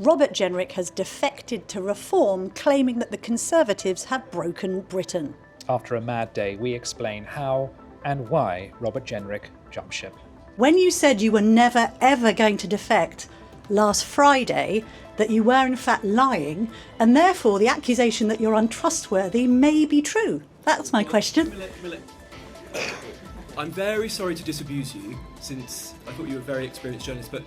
Robert Jenrick has defected to Reform, claiming that the Conservatives have broken Britain. After a mad day, we explain how and why Robert Jenrick jumped ship. When you said you were never ever going to defect last Friday, that you were in fact lying, and therefore the accusation that you're untrustworthy may be true. That's my question. Camilla, I'm very sorry to disabuse you, since I thought you were a very experienced journalist, but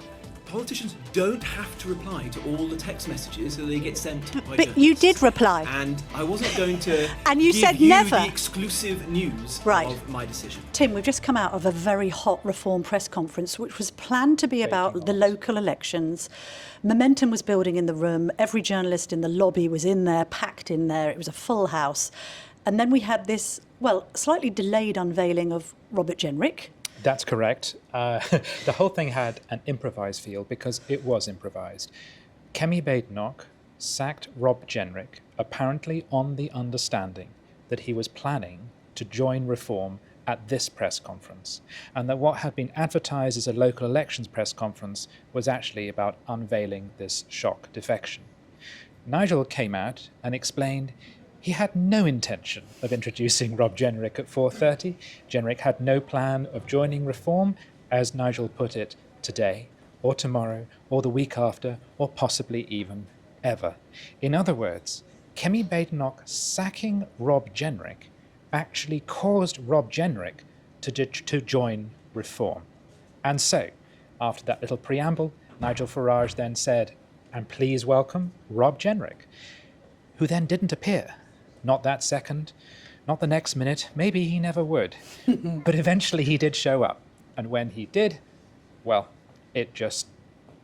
politicians don't have to reply to all the text messages that they get sent by But journalists. you did reply. And I wasn't going to And you give said you never. the exclusive news of my decision. Tim, we've just come out of a very hot Reform press conference, which was planned to be about the local elections. Momentum was building in the room. Every journalist in the lobby was in there, packed in there. It was a full house. And then we had this, slightly delayed unveiling of Robert Jenrick. That's correct. The whole thing had an improvised feel because it was improvised. Kemi Badenoch sacked Rob Jenrick, apparently on the understanding that he was planning to join Reform at this press conference, and that what had been advertised as a local elections press conference was actually about unveiling this shock defection. Nigel came out and explained he had no intention of introducing Rob Jenrick at 4:30. Jenrick had no plan of joining Reform, as Nigel put it, today, or tomorrow, or the week after, or possibly even ever. In other words, Kemi Badenoch sacking Rob Jenrick actually caused Rob Jenrick to join Reform. And so, after that little preamble, Nigel Farage then said, "And please welcome Rob Jenrick," who then didn't appear. Not that second, not the next minute, maybe he never would. But eventually he did show up. And when he did, it just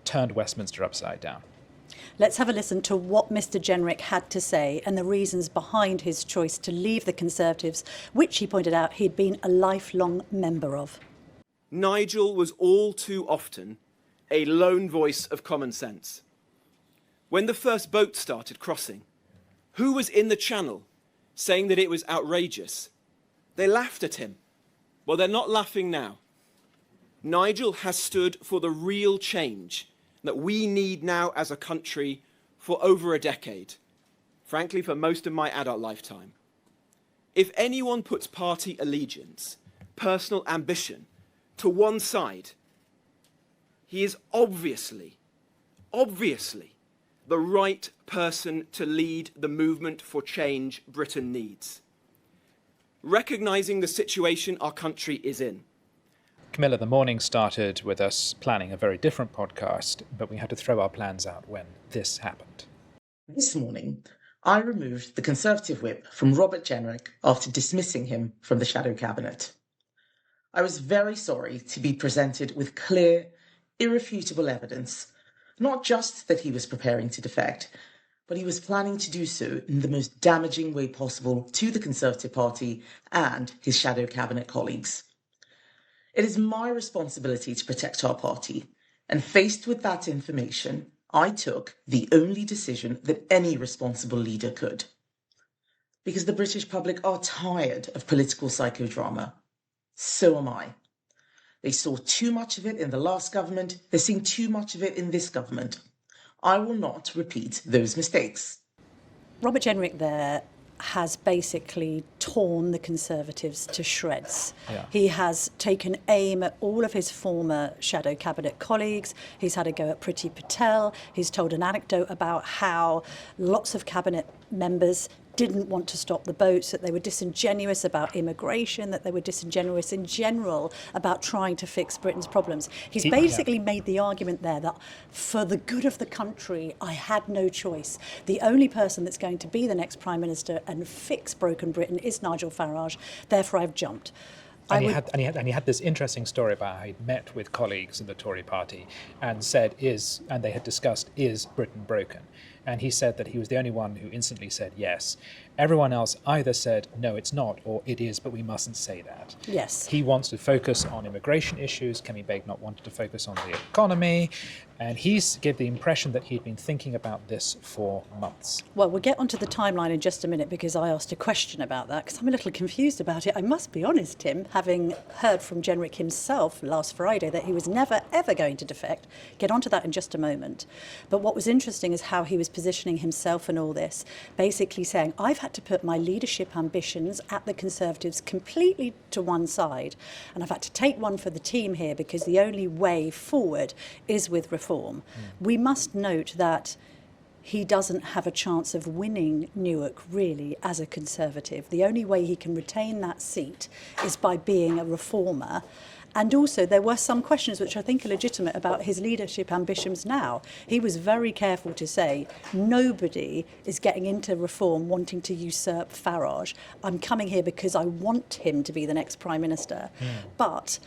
turned Westminster upside down. Let's have a listen to what Mr. Genrich had to say and the reasons behind his choice to leave the Conservatives, which he pointed out he'd been a lifelong member of. Nigel was all too often a lone voice of common sense. When the first boat started crossing, who was in the channel saying that it was outrageous? They laughed at him. Well, they're not laughing now. Nigel has stood for the real change that we need now as a country for over a decade, frankly, for most of my adult lifetime. If anyone puts party allegiance, personal ambition to one side, he is obviously the right person to lead the movement for change Britain needs. Recognising the situation our country is in. Camilla, the morning started with us planning a very different podcast, but we had to throw our plans out when this happened. This morning, I removed the Conservative whip from Robert Jenrick after dismissing him from the shadow cabinet. I was very sorry to be presented with clear, irrefutable evidence, not just that he was preparing to defect, but he was planning to do so in the most damaging way possible to the Conservative Party and his shadow cabinet colleagues. It is my responsibility to protect our party, and faced with that information, I took the only decision that any responsible leader could. Because the British public are tired of political psychodrama. So am I. They saw too much of it in the last government. They're seeing too much of it in this government. I will not repeat those mistakes. Robert Jenrick there has basically torn the Conservatives to shreds. Yeah. He has taken aim at all of his former shadow cabinet colleagues. He's had a go at Priti Patel. He's told an anecdote about how lots of cabinet members didn't want to stop the boats, that they were disingenuous about immigration, that they were disingenuous in general about trying to fix Britain's problems. He's basically made the argument there that for the good of the country, I had no choice. The only person that's going to be the next Prime Minister and fix broken Britain is Nigel Farage. Therefore, I've jumped. And he had this interesting story about how he'd met with colleagues in the Tory party and said, and they had discussed, is Britain broken? And he said that he was the only one who instantly said yes. Everyone else either said, no, it's not, or it is, but we mustn't say that. Yes. He wants to focus on immigration issues. Kemi Badenoch wanted to focus on the economy. And he's gave the impression that he'd been thinking about this for months. Well, we'll get onto the timeline in just a minute because I asked a question about that because I'm a little confused about it. I must be honest, Tim, having heard from Genrich himself last Friday that he was never, ever going to defect. Get onto that in just a moment. But what was interesting is how he was positioning himself in all this, basically saying, I've had to put my leadership ambitions at the Conservatives completely to one side, and I've had to take one for the team here because the only way forward is with reform. We must note that he doesn't have a chance of winning Newark, really, as a Conservative. The only way he can retain that seat is by being a reformer. And also, there were some questions which I think are legitimate about his leadership ambitions now. He was very careful to say, nobody is getting into reform wanting to usurp Farage. I'm coming here because I want him to be the next Prime Minister. But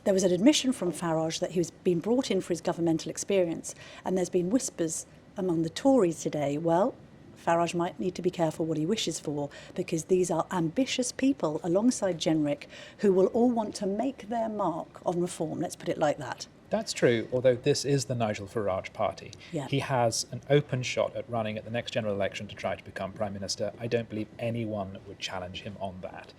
there was an admission from Farage that he was being brought in for his governmental experience, and there's been whispers among the Tories today, well, Farage might need to be careful what he wishes for, because these are ambitious people alongside Genrich who will all want to make their mark on reform. Let's put it like that. That's true, although this is the Nigel Farage party. Yeah. He has an open shot at running at the next general election to try to become Prime Minister. I don't believe anyone would challenge him on that.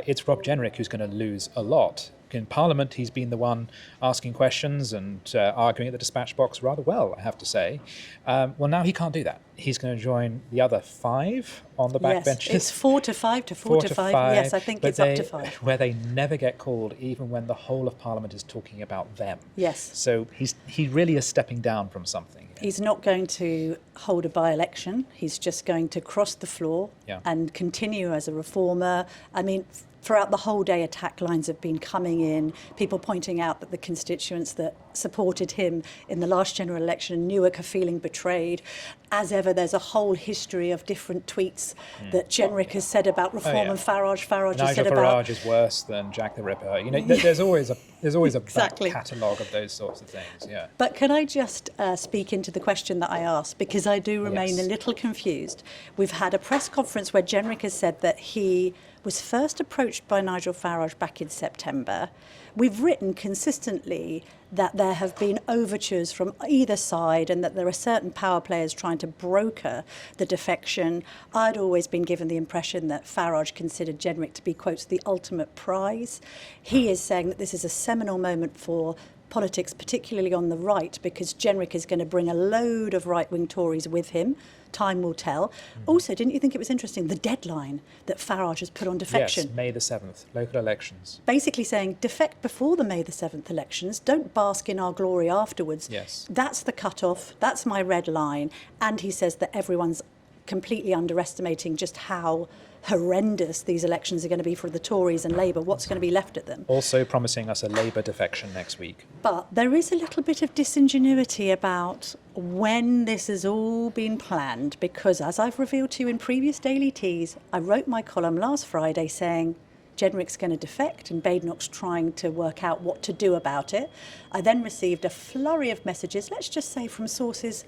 It's Rob Jenrick who's going to lose a lot. In Parliament, he's been the one asking questions and arguing at the dispatch box rather well, I have to say. Well, now he can't do that. He's going to join the other 5 on the backbenches. Yes, it's 4 to 5 to 4 to 5. Yes, I think it's up to 5. Where they never get called, even when the whole of Parliament is talking about them. Yes. So he really is stepping down from something. He's not going to hold a by-election. He's just going to cross the floor and continue as a reformer. I mean, throughout the whole day, attack lines have been coming in, people pointing out that the constituents that supported him in the last general election in Newark are feeling betrayed. As ever, there's a whole history of different tweets that Genrich has said about reform and Farage has said about... Nigel Farage is worse than Jack the Ripper. You know, there's always a Exactly. back catalogue of those sorts of things, yeah. But can I just speak into the question that I asked, because I do remain a little confused. We've had a press conference where Genrich has said that he was first approached by Nigel Farage back in September. We've written consistently that there have been overtures from either side and that there are certain power players trying to broker the defection. I'd always been given the impression that Farage considered Genrich to be, quote, the ultimate prize. He is saying that this is a seminal moment for politics, particularly on the right, because Genrich is going to bring a load of right-wing Tories with him. Time will tell. Also, didn't you think it was interesting, the deadline that Farage has put on defection? Yes, May the 7th, local elections. Basically saying, defect before the May the 7th elections, don't bask in our glory afterwards. Yes. That's the cut-off, that's my red line. And he says that everyone's completely underestimating just how horrendous these elections are going to be for the Tories and Labour, what's going to be left at them. Also promising us a Labour defection next week. But there is a little bit of disingenuity about when this has all been planned, because as I've revealed to you in previous Daily Teas, I wrote my column last Friday saying Genrich's going to defect and Badenoch's trying to work out what to do about it. I then received a flurry of messages, let's just say from sources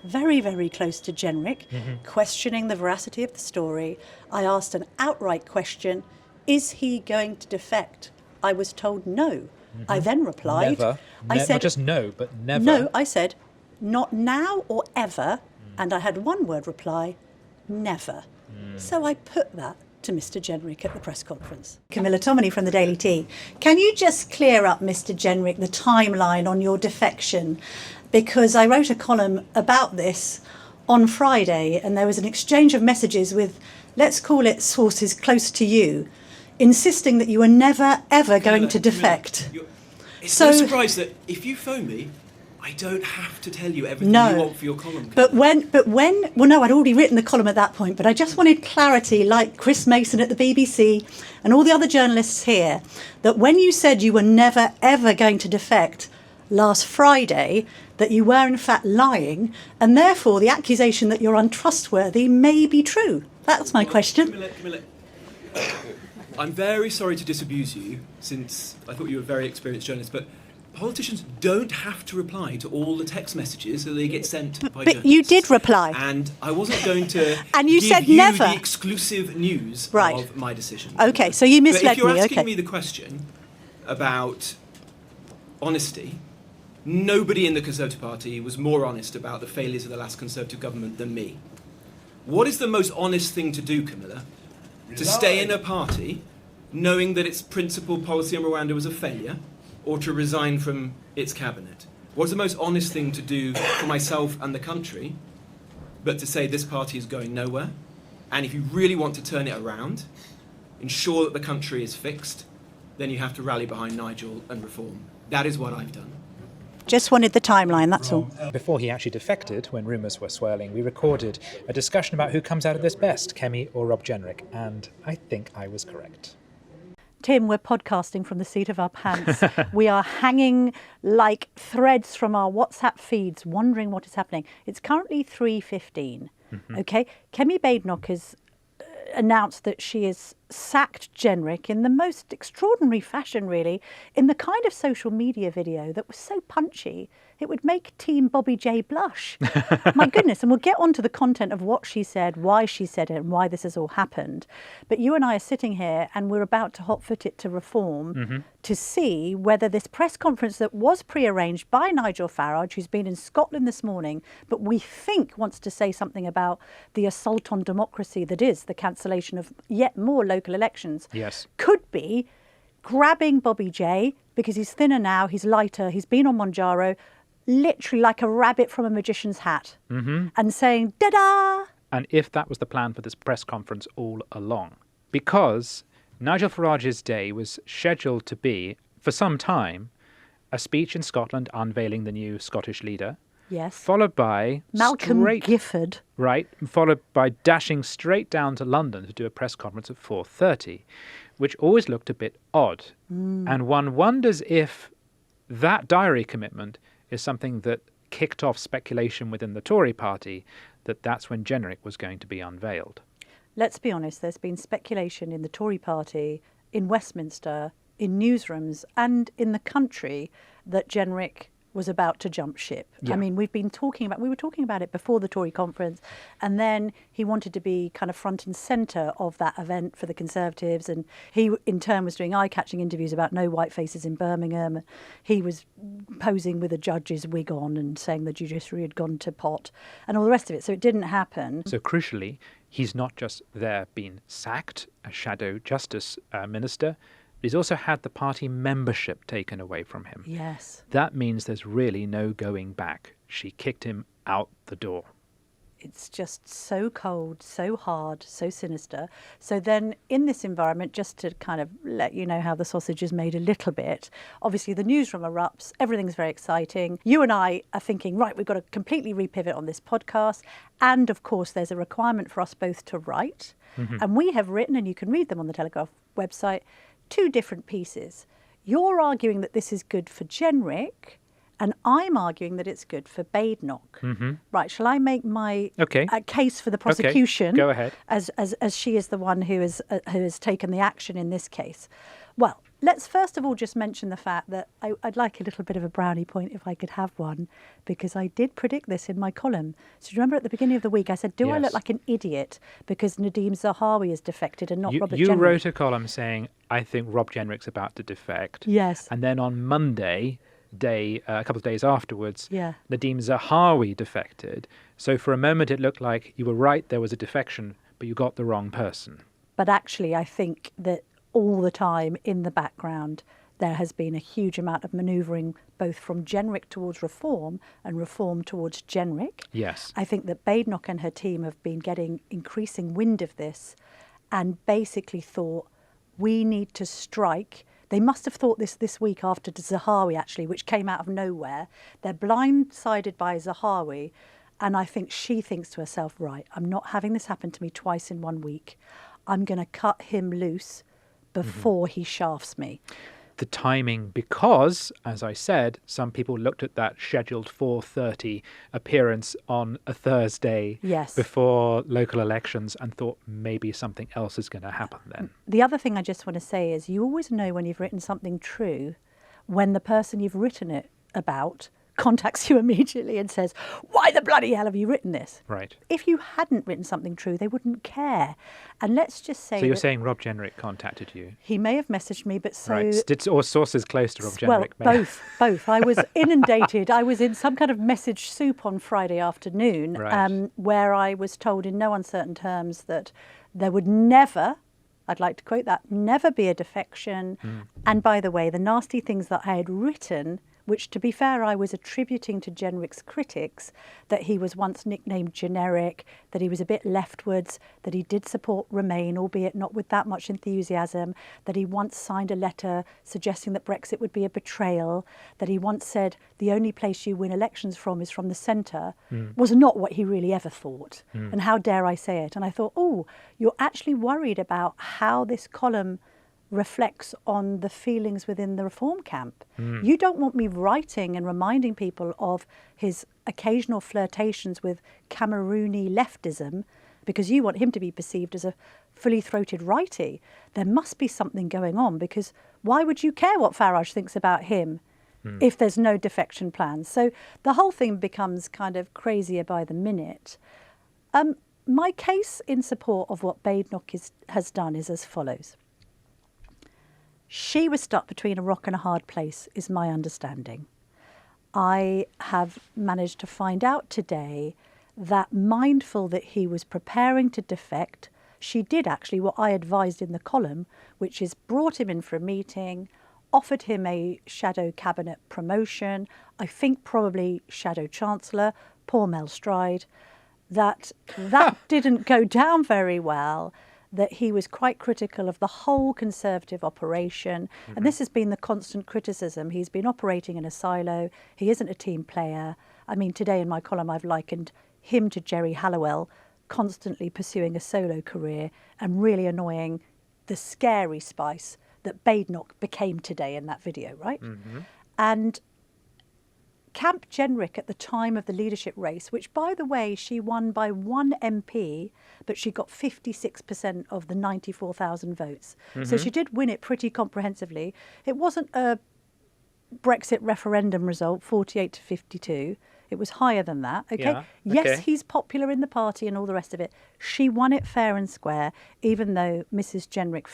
very, very close to Genrich, questioning the veracity of the story. I asked an outright question, is he going to defect? I was told no. I then replied... Never. I said, not just no, but never. No, I said, not now or ever, and I had one word reply, never. So I put that to Mr. Genrich at the press conference. Camilla Tominey from the Daily Tea. Can you just clear up, Mr. Genrich, the timeline on your defection? Because I wrote a column about this on Friday, and there was an exchange of messages with, let's call it sources close to you, insisting that you were never, ever going to defect. It's no surprise that if you phone me, I don't have to tell you everything you want for your column. Well, no, I'd already written the column at that point, but I just wanted clarity, like Chris Mason at the BBC and all the other journalists here, that when you said you were never, ever going to defect last Friday, that you were in fact lying, and therefore the accusation that you're untrustworthy may be true. That's my question. Camilla, I'm very sorry to disabuse you, since I thought you were a very experienced journalist, but politicians don't have to reply to all the text messages that they get sent by journalists. But you did reply. And I wasn't going to and you give said you never. the exclusive news of my decision. Okay, so you misled me. But if you're asking me the question about honesty, nobody in the Conservative Party was more honest about the failures of the last Conservative government than me. What is the most honest thing to do, Camilla? To stay in a party knowing that its principal policy on Rwanda was a failure, or to resign from its cabinet? What's the most honest thing to do for myself and the country, but to say this party is going nowhere? And if you really want to turn it around, ensure that the country is fixed, then you have to rally behind Nigel and reform. That is what I've done. Just wanted the timeline, that's all. Before he actually defected, when rumours were swirling, we recorded a discussion about who comes out of this best, Kemi or Rob Jenrick, and I think I was correct. Tim, we're podcasting from the seat of our pants. We are hanging like threads from our WhatsApp feeds, wondering what is happening. It's currently 3:15. Okay, Kemi Badenoch has announced that she has sacked Genrich in the most extraordinary fashion, really, in the kind of social media video that was so punchy it would make Team Bobby J blush. My goodness. And we'll get on to the content of what she said, why she said it, and why this has all happened. But you and I are sitting here and we're about to hot-foot it to reform to see whether this press conference that was pre-arranged by Nigel Farage, who's been in Scotland this morning, but we think wants to say something about the assault on democracy that is the cancellation of yet more local elections, Yes. could be grabbing Bobby J because he's thinner now, he's lighter, he's been on Monjaro, literally like a rabbit from a magician's hat, and saying, da-da! And if that was the plan for this press conference all along. Because Nigel Farage's day was scheduled to be, for some time, a speech in Scotland unveiling the new Scottish leader, Yes. followed by Malcolm Gifford. Right, followed by dashing straight down to London to do a press conference at 4:30, which always looked a bit odd. And one wonders if that diary commitment is something that kicked off speculation within the Tory party that that's when Genrich was going to be unveiled. Let's be honest, there's been speculation in the Tory party, in Westminster, in newsrooms, and in the country that Genrich was about to jump ship. Yeah. I mean, we were talking about it before the Tory conference, and then he wanted to be kind of front and centre of that event for the Conservatives, and he in turn was doing eye-catching interviews about no white faces in Birmingham. He was posing with a judge's wig on and saying the judiciary had gone to pot and all the rest of it, so it didn't happen. So crucially, he's not just there been sacked as shadow justice minister, he's also had the party membership taken away from him. Yes. That means there's really no going back. She kicked him out the door. It's just so cold, so hard, so sinister. So then in this environment, just to kind of let you know how the sausage is made a little bit, obviously the newsroom erupts, everything's very exciting. You and I are thinking, right, we've got to completely repivot on this podcast. And of course, there's a requirement for us both to write. And we have written, and you can read them on the Telegraph website, 2 different pieces. You're arguing that this is good for Genrich, and I'm arguing that it's good for Badenoch. Right, shall I make my case for the prosecution? Go ahead. As she is the one who has taken the action in this case. Well, let's first of all just mention the fact that I'd like a little bit of a brownie point if I could have one, because I did predict this in my column. So do you remember at the beginning of the week I said, do I look like an idiot because Nadeem Zahawi is defected and not Robert Jenrick? You wrote a column saying, I think Rob Jenrick's about to defect. Yes. And then on Monday, a couple of days afterwards, Yeah. Nadeem Zahawi defected. So for a moment it looked like you were right, there was a defection, but you got the wrong person. But actually, I think that all the time in the background, there has been a huge amount of manoeuvring, both from Genrich towards reform and reform towards Genrich. Yes. I think that Badenoch and her team have been getting increasing wind of this and basically thought, we need to strike. They must have thought this week after Zahawi, actually, which came out of nowhere. They're blindsided by Zahawi, and I think she thinks to herself, right, I'm not having this happen to me twice in 1 week. I'm going to cut him loose before he shafts me. The timing, because, as I said, some people looked at that scheduled 4:30 appearance on a Thursday before local elections and thought maybe something else is going to happen then. The other thing I just want to say is you always know when you've written something true when the person you've written it about contacts you immediately and says, why the bloody hell have you written this? Right. If you hadn't written something true, they wouldn't care. And let's just say... So you're saying Rob Jenrick contacted you? He may have messaged me, but so... Right. Or sources close to Rob Jenrick? Well, both. I was inundated. I was in some kind of message soup on Friday afternoon where I was told in no uncertain terms that there would never... I'd like to quote that, never be a defection. And by the way, the nasty things that I had written, which to be fair, I was attributing to Genrich's critics, that he was once nicknamed generic, that he was a bit leftwards, that he did support Remain, albeit not with that much enthusiasm, that he once signed a letter suggesting that Brexit would be a betrayal, that he once said the only place you win elections from is from the centre, was not what he really ever thought. And how dare I say it? And I thought, oh, you're actually worried about how this column reflects on the feelings within the reform camp. You don't want me writing and reminding people of his occasional flirtations with Camerooni leftism because you want him to be perceived as a fully throated righty. There must be something going on, because why would you care what Farage thinks about him if there's no defection plans? So the whole thing becomes kind of crazier by the minute. My case in support of what Badenoch has done is as follows. She was stuck between a rock and a hard place, is my understanding. I have managed to find out today that, mindful that he was preparing to defect, she did actually what I advised in the column, which is brought him in for a meeting, offered him a shadow cabinet promotion, I think probably shadow chancellor, poor Mel Stride, that didn't go down very well, that he was quite critical of the whole Conservative operation. And this has been the constant criticism. He's been operating in a silo. He isn't a team player. I mean, today in my column, I've likened him to Jerry Halliwell, constantly pursuing a solo career and really annoying the scary Spice that Badenoch became today in that video, right? And Camp Genrich at the time of the leadership race, which, by the way, she won by 1 MP, but she got 56% of the 94,000 votes. So she did win it pretty comprehensively. It wasn't a Brexit referendum result, 48 to 52. It was higher than that. Okay. Yeah, Yes, okay. he's popular in the party and all the rest of it. She won it fair and square, even though Mrs. Genrich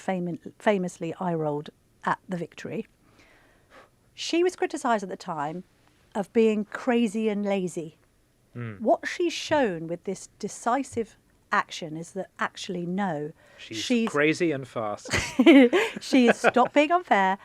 famously eye-rolled at the victory. She was criticised at the time of being crazy and lazy. What she's shown with this decisive action is that actually, no, She's crazy and fast. she is stopped being unfair,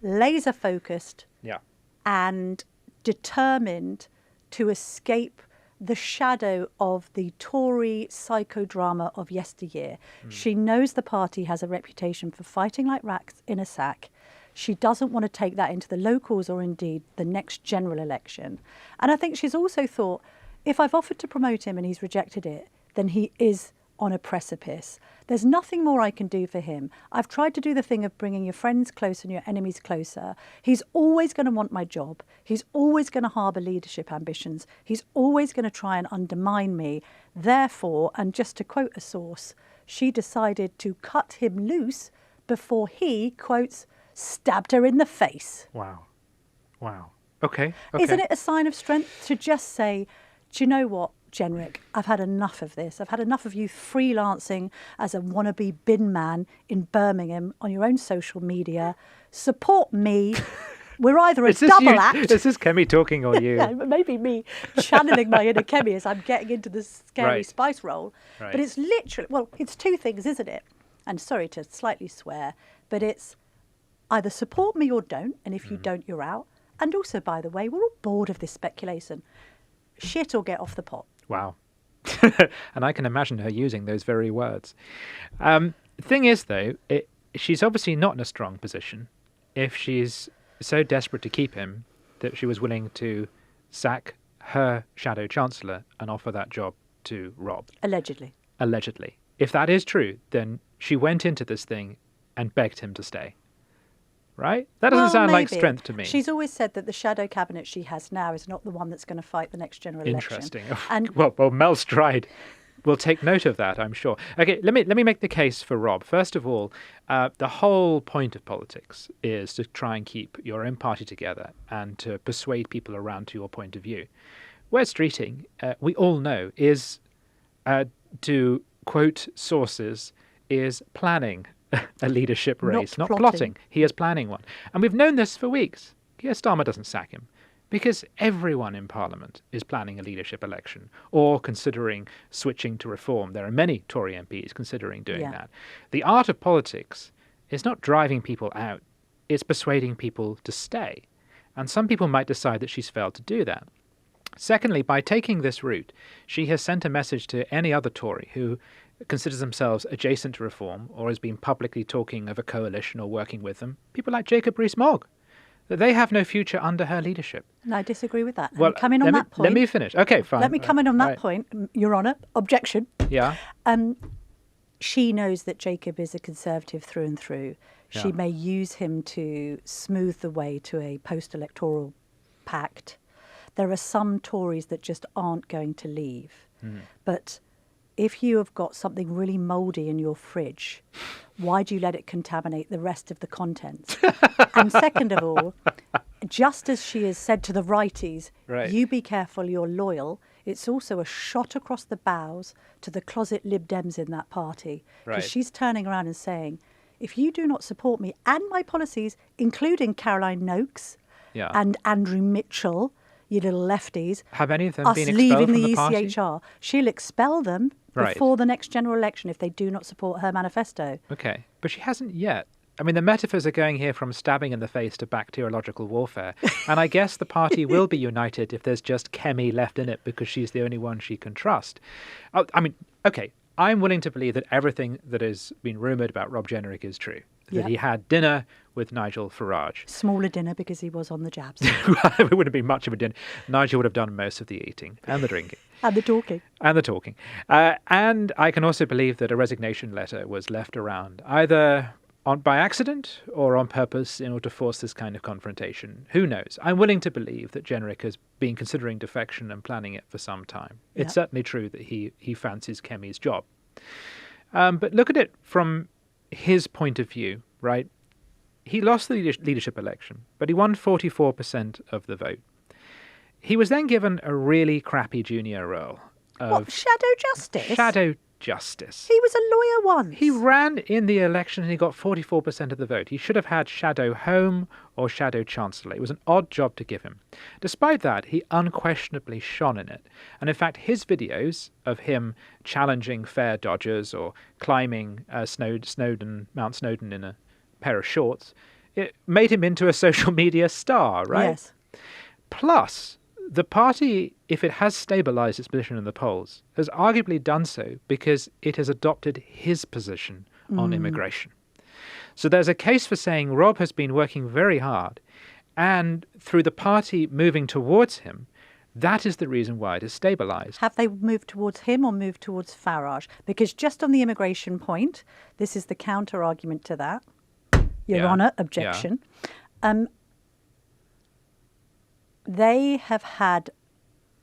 laser focused, Yeah. and determined to escape the shadow of the Tory psychodrama of yesteryear. She knows the party has a reputation for fighting like rats in a sack. She doesn't want to take that into the locals or indeed the next general election. And I think she's also thought, if I've offered to promote him and he's rejected it, then he is on a precipice. There's nothing more I can do for him. I've tried to do the thing of bringing your friends closer and your enemies closer. He's always going to want my job. He's always going to harbour leadership ambitions. He's always going to try and undermine me. Therefore, and just to quote a source, she decided to cut him loose before he, quotes, stabbed her in the face. Wow. Okay. Isn't it a sign of strength to just say, do you know what, Genrich, I've had enough of this. I've had enough of you freelancing as a wannabe bin man in Birmingham on your own social media. Support me. We're either a double act. This is Kemi talking or you? Yeah, maybe me channeling my inner Kemi as I'm getting into the scary Right. Spice role. Right. But it's literally, well, it's two things, isn't it? And sorry to slightly swear, but it's either support me or don't, and if you don't, you're out. And also, by the way, we're all bored of this speculation. Shit or get off the pot. Wow. And I can imagine her using those very words. Thing is, though, she's obviously not in a strong position if she's so desperate to keep him that she was willing to sack her shadow chancellor and offer that job to Rob. Allegedly. Allegedly. If that is true, then she went into this thing and begged him to stay. Right? That doesn't sound like maybe. strength to me. She's always said that the shadow cabinet she has now is not the one that's going to fight the next general election. Interesting. And Well, Mel Stride will take note of that, I'm sure. Okay, let me make the case for Rob. First of all, the whole point of politics is to try and keep your own party together and to persuade people around to your point of view. West Streeting, we all know, is, to quote sources, is planning a leadership race, not plotting. He is planning one. And we've known this for weeks. Keir Starmer doesn't sack him. Because everyone in Parliament is planning a leadership election or considering switching to reform. There are many Tory MPs considering doing that. The art of politics is not driving people out, it's persuading people to stay. And some people might decide that she's failed to do that. Secondly, by taking this route, she has sent a message to any other Tory who considers themselves adjacent to reform or has been publicly talking of a coalition or working with them, people like Jacob Rees-Mogg, that they have no future under her leadership. No, I disagree with that. Well, come in on that point. Let me finish. Okay, fine. Let me come in on that point, Your Honour. Objection. Yeah. She knows that Jacob is a Conservative through and through. She may use him to smooth the way to a post-electoral pact. There are some Tories that just aren't going to leave. But if you have got something really mouldy in your fridge, why do you let it contaminate the rest of the contents? And second of all, just as she has said to the righties, you be careful, you're loyal, it's also a shot across the bows to the closet Lib Dems in that party. Because she's turning around and saying, if you do not support me and my policies, including Caroline Noakes and Andrew Mitchell, you little lefties, have any of them us been expelled leaving from the party? ECHR, she'll expel them before the next general election if they do not support her manifesto. Okay, but she hasn't yet. I mean, the metaphors are going here from stabbing in the face to bacteriological warfare. And I guess the party will be united if there's just Kemi left in it because she's the only one she can trust. I mean, okay, I'm willing to believe that everything that has been rumoured about Rob Jenrick is true. That he had dinner with Nigel Farage. Smaller dinner because he was on the jabs. It wouldn't be much of a dinner. Nigel would have done most of the eating and the drinking. And the talking. And the talking. And I can also believe that a resignation letter was left around, either by accident or on purpose in order to force this kind of confrontation. Who knows? I'm willing to believe that Genrich has been considering defection and planning it for some time. It's certainly true that he fancies Kemi's job. But look at it from his point of view, right? He lost the leadership election, but he won 44% of the vote. He was then given a really crappy junior role. What, shadow justice? Shadow justice. He was a lawyer once. He ran in the election and he got 44% of the vote. He should have had Shadow Home or Shadow Chancellor. It was an odd job to give him. Despite that, he unquestionably shone in it. And in fact, his videos of him challenging fare dodgers or climbing Mount Snowdon in a pair of shorts, it made him into a social media star, right? Yes. Plus, the party, if it has stabilised its position in the polls, has arguably done so because it has adopted his position on immigration. So there's a case for saying Rob has been working very hard, and through the party moving towards him, that is the reason why it has stabilised. Have they moved towards him or moved towards Farage? Because just on the immigration point, this is the counter-argument to that. Your Honour, objection. They have had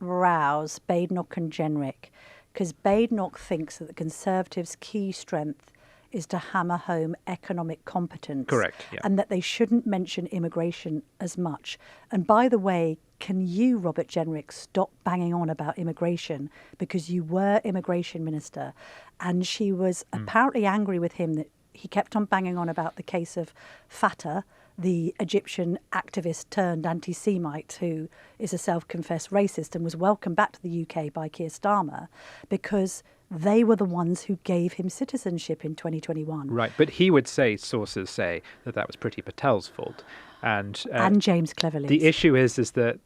rows, Badenoch and Genrich, because Badenoch thinks that the Conservatives' key strength is to hammer home economic competence. Correct, yeah. And that they shouldn't mention immigration as much. And by the way, can you, Robert Jenrick, stop banging on about immigration? Because you were immigration minister, and she was apparently angry with him that he kept on banging on about the case of Fatah, the Egyptian activist turned anti-Semite who is a self-confessed racist and was welcomed back to the UK by Keir Starmer because they were the ones who gave him citizenship in 2021. Right, but he would say, sources say, that was Priti Patel's fault. And James Cleverly's. The issue is that,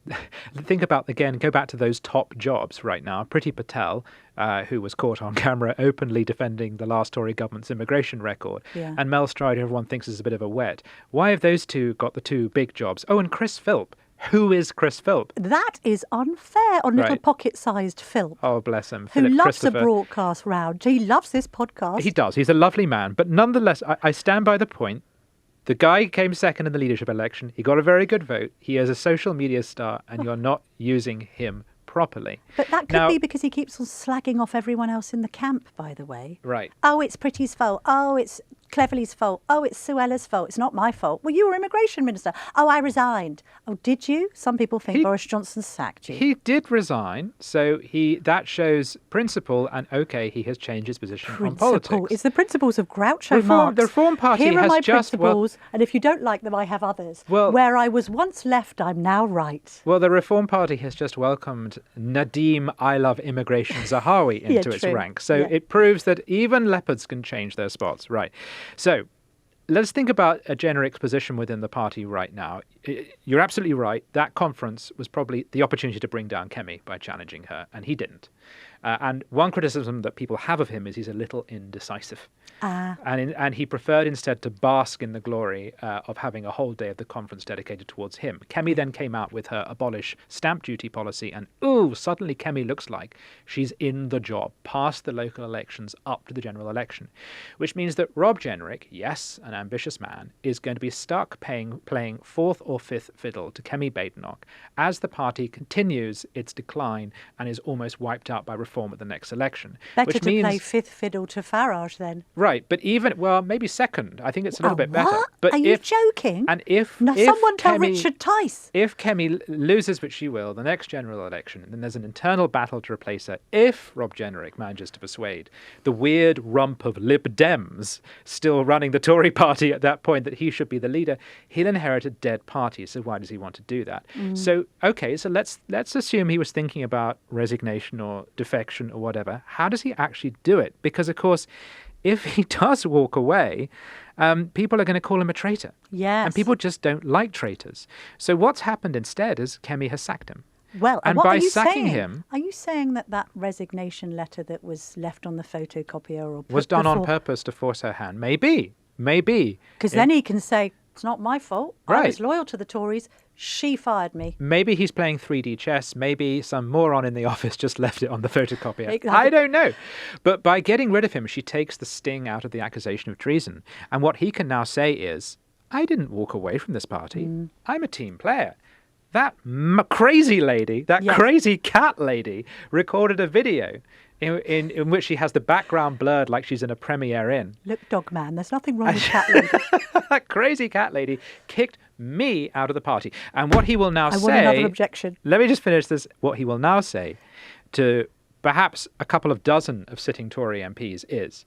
think about, again, go back to those top jobs right now. Priti Patel, who was caught on camera openly defending the last Tory government's immigration record, and Mel Stride, who everyone thinks is a bit of a wet. Why have those two got the two big jobs? Oh, and Chris Philp. Who is Chris Philp? That is unfair on little pocket-sized Philp. Oh, bless him. Who loves a broadcast round. He loves this podcast. He does. He's a lovely man. But nonetheless, I stand by the point. The guy came second in the leadership election. He got a very good vote. He is a social media star, and you're not using him properly. But that could be because he keeps on slagging off everyone else in the camp, by the way. Right. Oh, it's Priti's fault. Oh, it's Cleverly's fault. Oh, it's Suella's fault. It's not my fault. Well, you were immigration minister. Oh, I resigned. Oh, did you? Some people think Boris Johnson sacked you. He did resign, so that shows principle, and okay, he has changed his position on politics. It's the principles of Groucho Marx. The Reform Party Here has are my just principles, and if you don't like them, I have others. Well, where I was once left, I'm now right. Well, the Reform Party has just welcomed Nadeem I Love Immigration Zahawi into its ranks. So it proves that even leopards can change their spots. Right. So let's think about Genrich's position within the party right now. You're absolutely right. That conference was probably the opportunity to bring down Kemi by challenging her, and he didn't. And one criticism that people have of him is he's a little indecisive. And he preferred instead to bask in the glory of having a whole day of the conference dedicated towards him. Kemi then came out with her abolish stamp duty policy, and suddenly Kemi looks like she's in the job, past the local elections, up to the general election. Which means that Rob Jenrick, yes, an ambitious man, is going to be stuck playing fourth or fifth fiddle to Kemi Badenoch as the party continues its decline and is almost wiped out by reform at the next election. Better to play fifth fiddle to Farage then. Right, but maybe second. I think it's a little bit better. What? But Are you joking? And if someone tell Kemi, Richard Tice. If Kemi loses, which she will, the next general election, then there's an internal battle to replace her. If Rob Jenrick manages to persuade the weird rump of Lib Dems still running the Tory party at that point that he should be the leader, he'll inherit a dead party. So why does he want to do that? So let's assume he was thinking about resignation or defection or whatever. How does he actually do it? Because of course, if he does walk away, people are going to call him a traitor. Yes. And people just don't like traitors. So what's happened instead is Kemi has sacked him. Well, and what by are you sacking saying? him... Are you saying that resignation letter that was left on the photocopier or was done on purpose to force her hand? Maybe. Because then he can say, it's not my fault. Right. I was loyal to the Tories. She fired me. Maybe he's playing 3D chess. Maybe some moron in the office just left it on the photocopier. Exactly. I don't know. But by getting rid of him, she takes the sting out of the accusation of treason. And what he can now say is, I didn't walk away from this party. I'm a team player. That crazy lady, crazy cat lady, recorded a video in which she has the background blurred like she's in a Premiere Inn. Look, dog man, there's nothing wrong with cat lady. That crazy cat lady kicked me out of the party. And what he will now say... I want another objection. Let me just finish this. What he will now say to perhaps a couple of dozen of sitting Tory MPs is,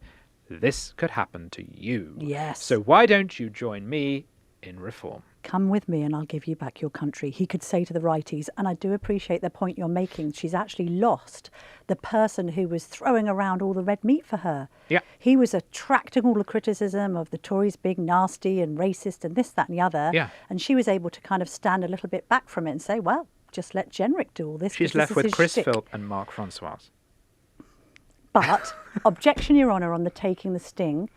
this could happen to you. Yes. So why don't you join me in reform? Come with me and I'll give you back your country, he could say to the righties. And I do appreciate the point you're making. She's actually lost the person who was throwing around all the red meat for her. Yeah. He was attracting all the criticism of the Tories being nasty and racist and this, that and the other. Yeah. And she was able to kind of stand a little bit back from it and say, well, just let Genrich do all this. She's left with Chris Philp and Mark Francois. But, objection, Your Honour, on the taking the sting.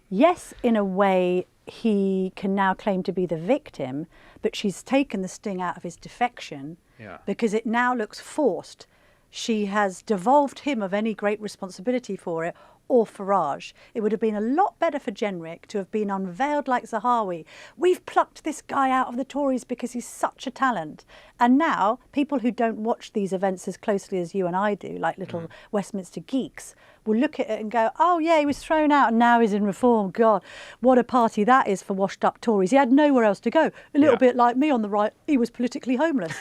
Yes, in a way, he can now claim to be the victim, but she's taken the sting out of his defection because it now looks forced. She has devolved him of any great responsibility for it, or Farage. It would have been a lot better for Genrich to have been unveiled like Zahawi. We've plucked this guy out of the Tories because he's such a talent. And now, people who don't watch these events as closely as you and I do, like little Westminster geeks, will look at it and go, oh yeah, he was thrown out and now he's in reform. God, what a party that is for washed up Tories. He had nowhere else to go. A little bit like me on the right, he was politically homeless.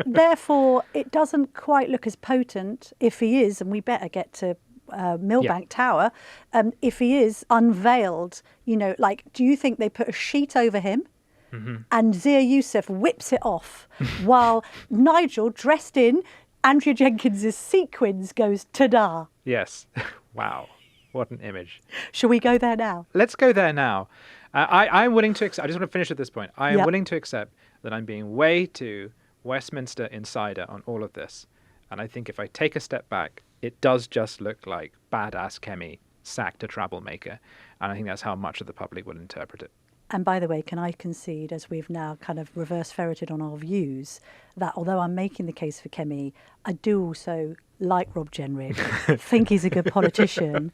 Therefore, it doesn't quite look as potent if he is, and we better get to Millbank Tower, if he is unveiled, do you think they put a sheet over him and Zia Youssef whips it off while Nigel, dressed in Andrea Jenkins's sequins, goes ta-da? Yes. Wow. What an image. Shall we go there now? Let's go there now. I'm willing to accept, I just want to finish at this point. I am willing to accept that I'm being way too Westminster insider on all of this. And I think if I take a step back, it does just look like badass Kemi sacked a troublemaker. And I think that's how much of the public will interpret it. And by the way, can I concede, as we've now kind of reverse ferreted on our views, that although I'm making the case for Kemi, I do also like Rob Jenrick, think he's a good politician,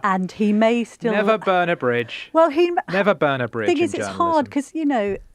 and he may still... Never burn a bridge. Well, Never burn a bridge. The thing is, it's hard because,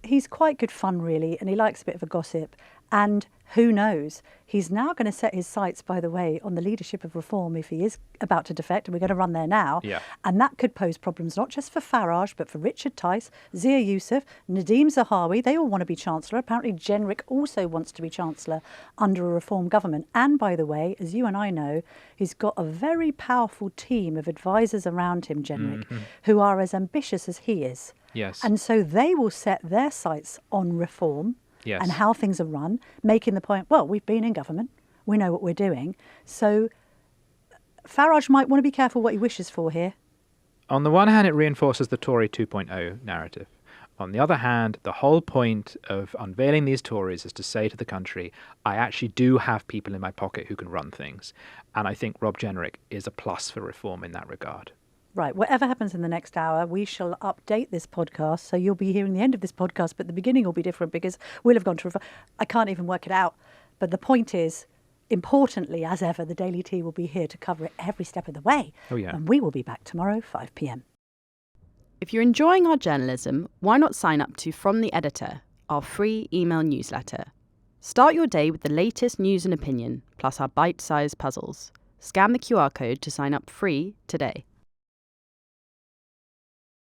he's quite good fun, really, and he likes a bit of a gossip. And who knows? He's now going to set his sights, by the way, on the leadership of Reform if he is about to defect, and we're going to run there now. Yeah. And that could pose problems not just for Farage, but for Richard Tice, Zia Youssef, Nadeem Zahawi. They all want to be Chancellor. Apparently Genrich also wants to be Chancellor under a Reform government. And by the way, as you and I know, he's got a very powerful team of advisors around him, Genrich, who are as ambitious as he is. Yes. And so they will set their sights on reform. Yes. And how things are run, making the point, well, we've been in government, we know what we're doing. So Farage might want to be careful what he wishes for here. On the one hand, it reinforces the Tory 2.0 narrative. On the other hand, the whole point of unveiling these Tories is to say to the country, I actually do have people in my pocket who can run things. And I think Rob Jenrick is a plus for Reform in that regard. Right, whatever happens in the next hour, we shall update this podcast. So you'll be hearing the end of this podcast, but the beginning will be different because we'll have gone to... I can't even work it out. But the point is, importantly, as ever, the Daily Tea will be here to cover it every step of the way. Oh, yeah. And we will be back tomorrow, 5 p.m. If you're enjoying our journalism, why not sign up to From the Editor, our free email newsletter? Start your day with the latest news and opinion, plus our bite-sized puzzles. Scan the QR code to sign up free today.